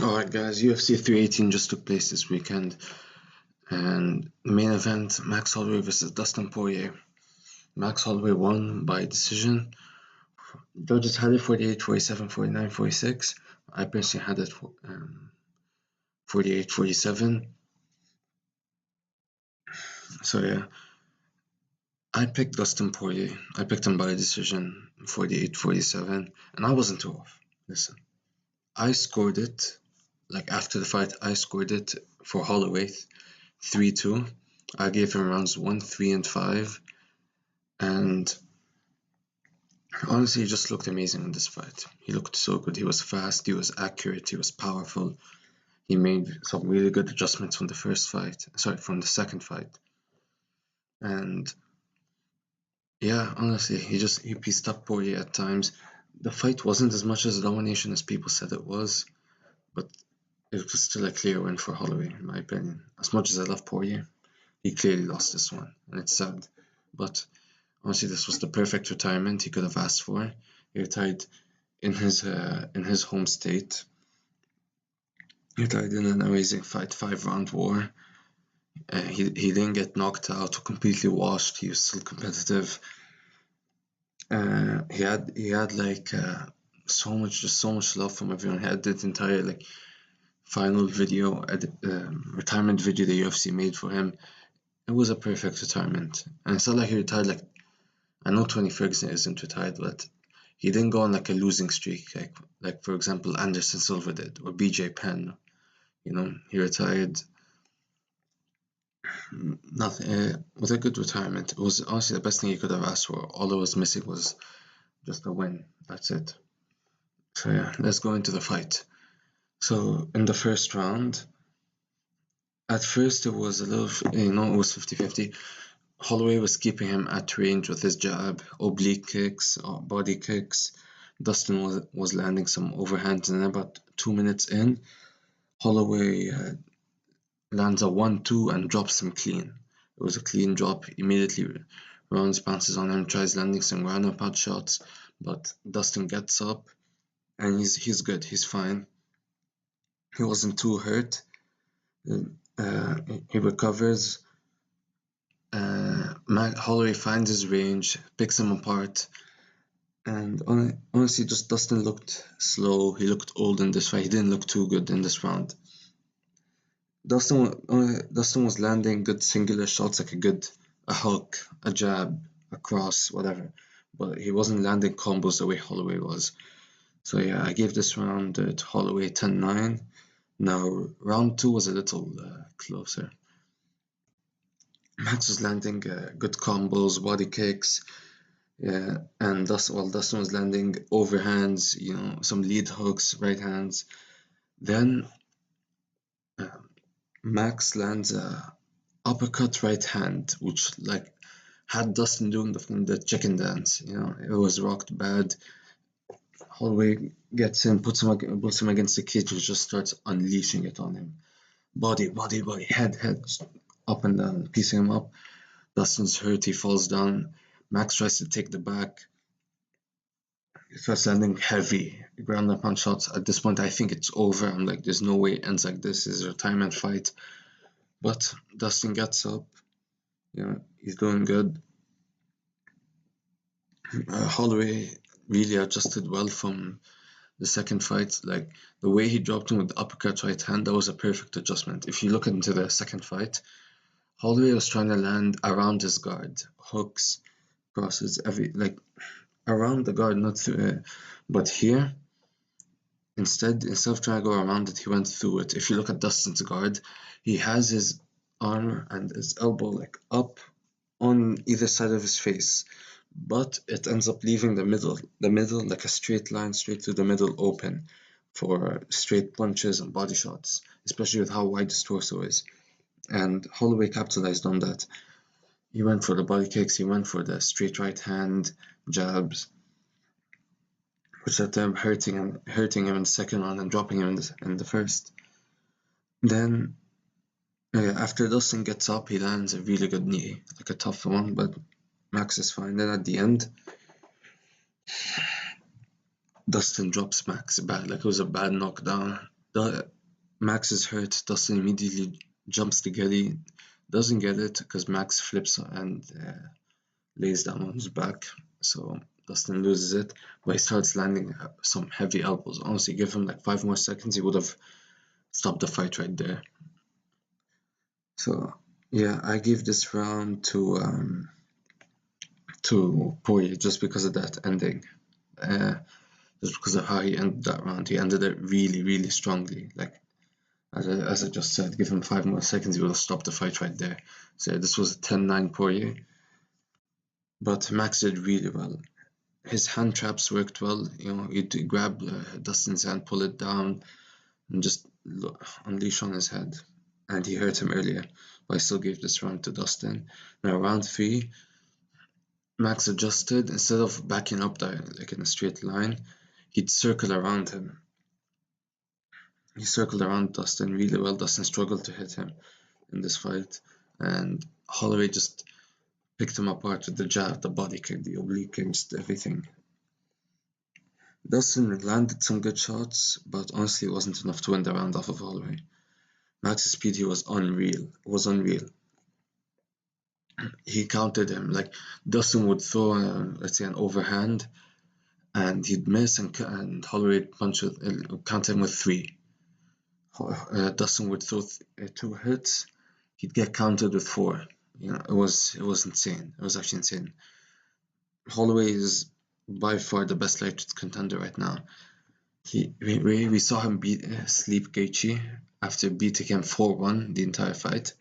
Alright guys, UFC 318 just took place this weekend, and the main event, Max Holloway versus Dustin Poirier. Max Holloway won by decision. Judges had it 48, 47, 49, 46. I personally had it 48, 47. So yeah, I picked Dustin Poirier. I picked him by decision, 48, 47, and I wasn't too off. Listen, I scored it, like after the fight, I scored it for Holloway 3-2. I gave him rounds 1, 3, and 5, and honestly, he just looked amazing in this fight. He looked so good. He was fast, he was accurate, he was powerful. He made some really good adjustments from the from the second fight. And yeah, honestly, he pieced up Poirier at times. The fight wasn't as much as a domination as people said it was, but it was still a clear win for Holloway, in my opinion. As much as I love Poirier, he clearly lost this one, and it's sad. But honestly, this was the perfect retirement he could have asked for. He retired in his home state. He retired in an amazing fight, 5-round war. He didn't get knocked out or completely washed. He was still competitive. He had like so much love from everyone. He had the entire like final video, retirement video the UFC made for him. It was a perfect retirement, and it's not like he retired like, I know Tony Ferguson isn't retired, but he didn't go on like a losing streak, like for example Anderson Silva did, or BJ Penn. He retired nothing with a good retirement. It was honestly the best thing he could have asked for. All that was missing was just a win. That's it. So yeah, let's go into the fight. So in the first round, at first it was a little, it was 50-50. Holloway was keeping him at range with his jab, oblique kicks, body kicks. Dustin was landing some overhands, and about 2 minutes in, Holloway lands a 1-2 and drops him clean. It was a clean drop. Immediately, Rollins bounces on him, tries landing some ground and pound shots, but Dustin gets up, and he's good. He's fine. He wasn't too hurt. He recovers. Holloway finds his range, picks him apart, and honestly, just Dustin looked slow. He looked old in this fight. He didn't look too good in this round. Dustin was landing good singular shots, like a hook, a jab, a cross, whatever, but he wasn't landing combos the way Holloway was. So yeah, I gave this round to Holloway 10-9. Now round 2 was a little closer. Max was landing good combos, body kicks, yeah, and while Dustin was landing overhands, some lead hooks, right hands. Then Max lands a uppercut right hand, which like had Dustin doing the chicken dance. It was rocked bad. Holloway gets in, puts him against the cage, and just starts unleashing it on him. Body, head, up and down, piecing him up. Dustin's hurt, he falls down. Max tries to take the back. He starts landing heavy ground and pound shots. At this point, I think it's over. I'm like, there's no way it ends like this. It's a retirement fight. But Dustin gets up. He's doing good. Holloway really adjusted well from the second fight. Like the way he dropped him with the uppercut right hand, that was a perfect adjustment. If you look into the second fight, Holloway was trying to land around his guard, hooks, crosses, around the guard, not through it. But here, instead of trying to go around it, he went through it. If you look at Dustin's guard, he has his arm and his elbow like up on either side of his face, but it ends up leaving the middle like a straight line straight through the middle open for straight punches and body shots, especially with how wide his torso is. And Holloway capitalized on that. He went for the body kicks, he went for the straight right hand jabs, which ended up hurting him in the second round and dropping him in the first. Then after Dustin gets up, he lands a really good knee, like a tough one, but Max is fine. Then at the end, Dustin drops Max bad, like it was a bad knockdown. Max is hurt. Dustin immediately jumps to Getty, doesn't get it because Max flips and lays down on his back. So Dustin loses it, but he starts landing some heavy elbows. Honestly, give him like 5 more seconds, he would have stopped the fight right there. So yeah, I give this round to Poirier just because of that ending. Uh, just because of how he ended that round. He ended it really, really strongly. Like as I just said, give him 5 more seconds, he would have stopped the fight right there. So yeah, this was a 10-9 Poirier. But Max did really well. His hand traps worked well. He'd grab Dustin's hand, pull it down, and just unleash on his head. And he hurt him earlier, but I still gave this round to Dustin. Now, round three, Max adjusted. Instead of backing up there, like in a straight line, he'd circle around him. He circled around Dustin really well. Dustin struggled to hit him in this fight, and Holloway just picked him apart with the jab, the body kick, the oblique kick, just everything. Dustin landed some good shots, but honestly, it wasn't enough to win the round off of Holloway. Max's speed, he was unreal. It was unreal. He countered him. Like, Dustin would throw, let's say, an overhand, and he'd miss, and Holloway would counter him with three. Dustin would throw 2 hits, he'd get countered with four. It was insane. It was actually insane. Holloway is by far the best lightweight contender right now. We saw him beat Sleep Gaethje after beating him 4-1 the entire fight.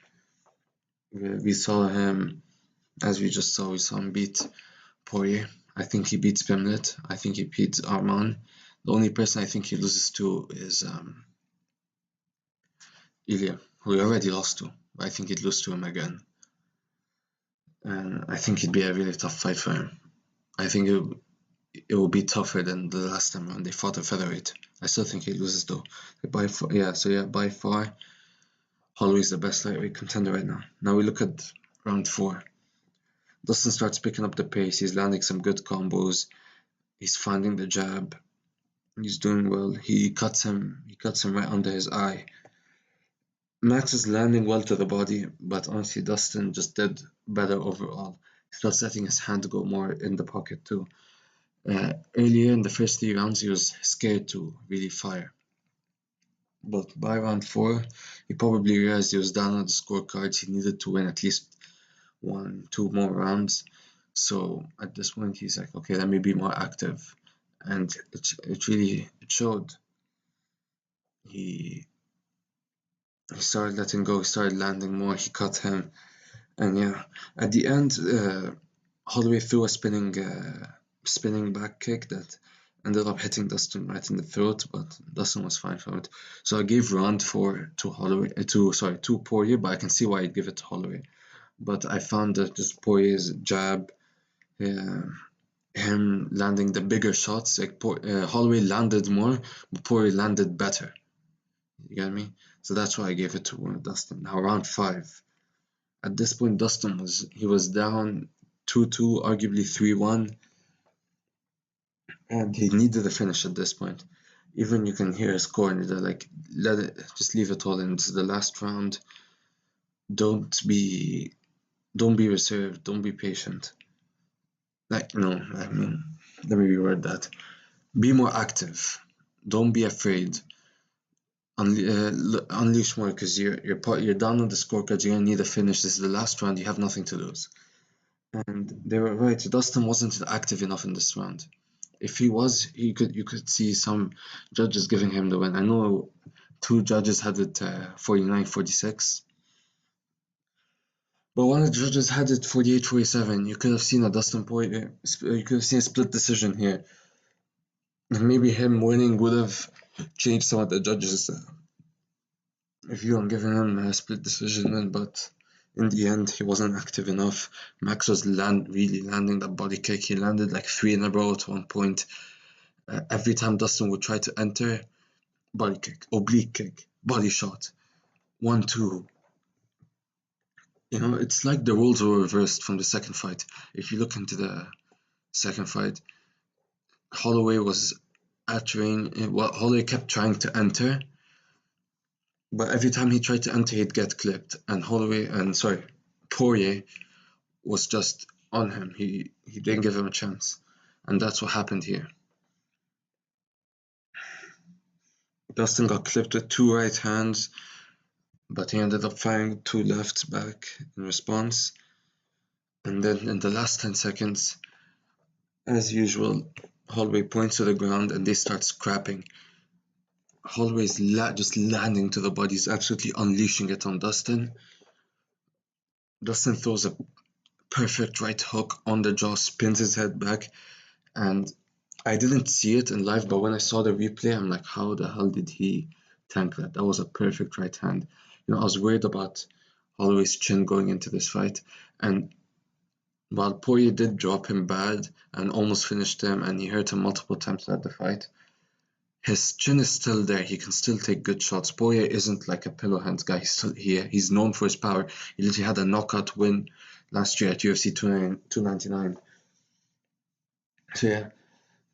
We saw him, as we just saw, we saw him beat Poirier. I think he beats Pimlet. I think he beats Arman. The only person I think he loses to is Ilya, who he already lost to. But I think he'd lose to him again. And I think it'd be a really tough fight for him. I think it will be tougher than the last time when they fought at featherweight. I still think he loses though. By far, Holloway's the best lightweight contender right now. Now we look at round 4. Dustin starts picking up the pace. He's landing some good combos. He's finding the jab. He's doing well. He cuts him right under his eye. Max is landing well to the body, but honestly, Dustin just did better overall. He starts letting his hand go more in the pocket too. Earlier in the first 3 rounds, he was scared to really fire. But by round 4, he probably realized he was down on the scorecards. He needed to win at least 1, 2 more rounds. So at this point, he's like, okay, let me be more active. And it showed. He started letting go, he started landing more, he cut him. And yeah, at the end, Holloway threw a spinning back kick that ended up hitting Dustin right in the throat, but Dustin was fine from it. So I gave round 4 to to Poirier, but I can see why I'd give it to Holloway. But I found that just Poirier's jab, him landing the bigger shots, like Holloway landed more, but Poirier landed better. You get me? So that's why I gave it to Dustin. Now round 5. At this point, Dustin was down 2-2, arguably 3-1, and he needed a finish at this point. Even you can hear his score, and they're like, just leave it all in. This is the last round. Don't be reserved. Don't be patient. Like, no, I mean, let me reword that. Be more active. Don't be afraid. Unleash more because you're down on the scorecard. You're gonna need a finish. This is the last round. You have nothing to lose. And they were right. Dustin wasn't active enough in this round. If he was, you could see some judges giving him the win. I know 2 judges had it 49-46, but one of the judges had it 48-47. You could have seen a Dustin Poirier. You could have seen a split decision here. Maybe him winning would have changed some of the judges' view on giving him a split decision win, but in the end, he wasn't active enough. Max was really landing that body kick. He landed like 3 in a row at one point. Every time Dustin would try to enter, body kick, oblique kick, body shot, 1-2. It's like the roles were reversed from the second fight. If you look into the second fight, Holloway was Holloway kept trying to enter, But every time he tried to enter, he'd get clipped. And Poirier was just on him. He didn't give him a chance. And that's what happened here. Dustin got clipped with 2 right hands, but he ended up firing 2 lefts back in response. And then in the last 10 seconds, as usual, Holloway points to the ground and they start scrapping. Holloway's just landing to the body, he's absolutely unleashing it on Dustin. Dustin throws a perfect right hook on the jaw, spins his head back, and I didn't see it in live, but when I saw the replay, I'm like, how the hell did he tank that? That was a perfect right hand. I was worried about Holloway's chin going into this fight, and while Poirier did drop him bad and almost finished him, and he hurt him multiple times throughout the fight, his chin is still there. He can still take good shots. Poirier isn't like a pillow hands guy. He's still here. He's known for his power. He literally had a knockout win last year at UFC 299. So yeah,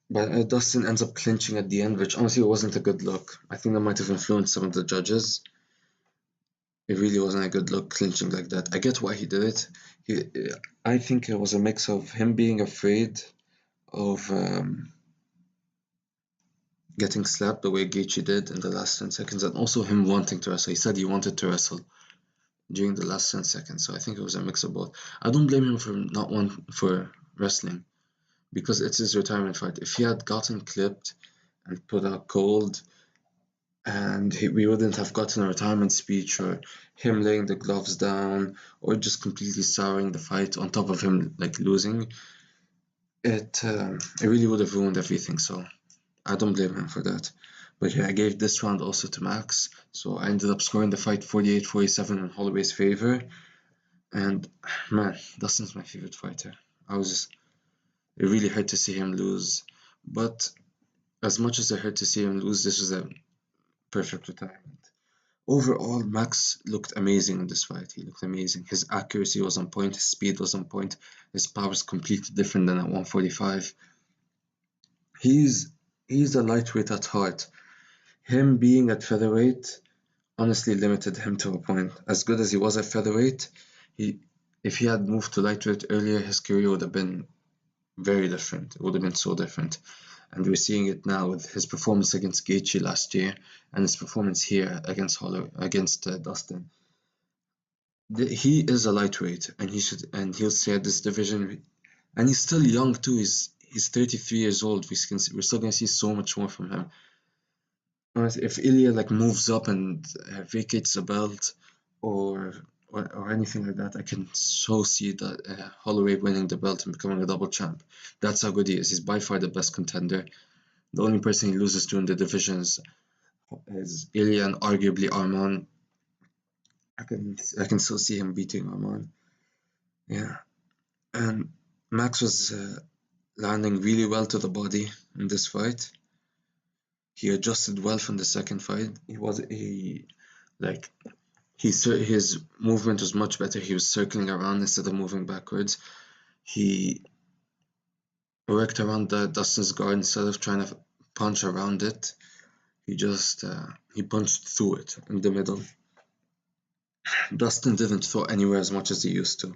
but Dustin ends up clinching at the end, which honestly wasn't a good look. I think that might have influenced some of the judges. It really wasn't a good look clinching like that. I get why he did it. I think it was a mix of him being afraid of getting slapped the way Gaethje did in the last 10 seconds, and also him wanting to wrestle. He said he wanted to wrestle during the last 10 seconds, so I think it was a mix of both. I don't blame him for not wanting for wrestling, because it's his retirement fight. If he had gotten clipped and put out cold, and we wouldn't have gotten a retirement speech or him laying the gloves down or just completely souring the fight on top of him like losing, it really would have ruined everything. So I don't blame him for that. But yeah, I gave this round also to Max, so I ended up scoring the fight 48-47 in Holloway's favor. And man, Dustin's my favorite fighter. It really hurt to see him lose, but as much as it hurt to see him lose, this was a perfect retirement. Overall, Max looked amazing in this fight. He looked amazing. His accuracy was on point, his speed was on point, his power is completely different than at 145. He's a lightweight at heart. Him being at featherweight honestly limited him to a point. As good as he was at featherweight, if he had moved to lightweight earlier, his career would have been very different. It would have been so different. And we're seeing it now with his performance against Gaethje last year and his performance here against Dustin. He is a lightweight, and he'll stay at this division. And he's still young too. He's 33 years old. We're still gonna see so much more from him. If Ilya like moves up and vacates the belt or anything like that, I can so see that Holloway winning the belt and becoming a double champ. That's how good he is. He's by far the best contender. The only person he loses to in the division is Ilya and arguably Arman. I can still see him beating Arman. Yeah, and Max was landing really well to the body in this fight. He adjusted well from the second fight. His movement was much better. He was circling around instead of moving backwards. He worked around Dustin's guard instead of trying to punch around it. He punched through it in the middle. Dustin didn't throw anywhere as much as he used to.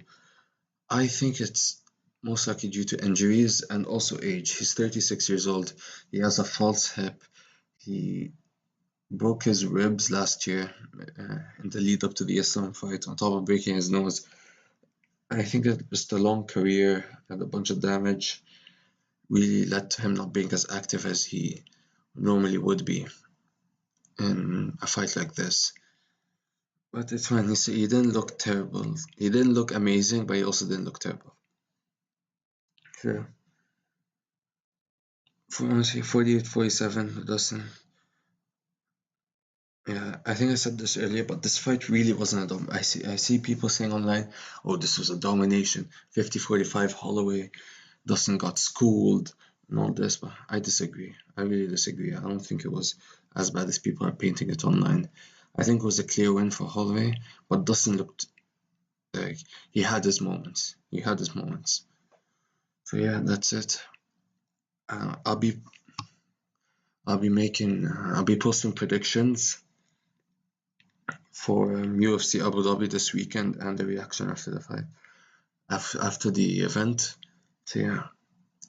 I think it's most likely due to injuries and also age. He's 36 years old. He has a false hip. He broke his ribs last year in the lead up to the Islam fight, on top of breaking his nose. I think that just a long career and a bunch of damage really led to him not being as active as he normally would be in a fight like this. But it's fine. He didn't look terrible. He didn't look amazing, but he also didn't look terrible. Sure. Honestly, 48-47, Dustin. Yeah, I think I said this earlier, but this fight really wasn't a I see people saying online, oh, this was a domination. 50-45 Holloway. Dustin got schooled and all this, but I disagree. I really disagree. I don't think it was as bad as people are painting it online. I think it was a clear win for Holloway, but Dustin looked like he had his moments. He had his moments. So yeah, that's it. I'll be posting predictions for UFC Abu Dhabi this weekend and the reaction after the fight, after the event. So yeah,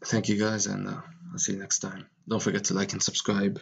thank you guys, and I'll see you next time. Don't forget to like and subscribe.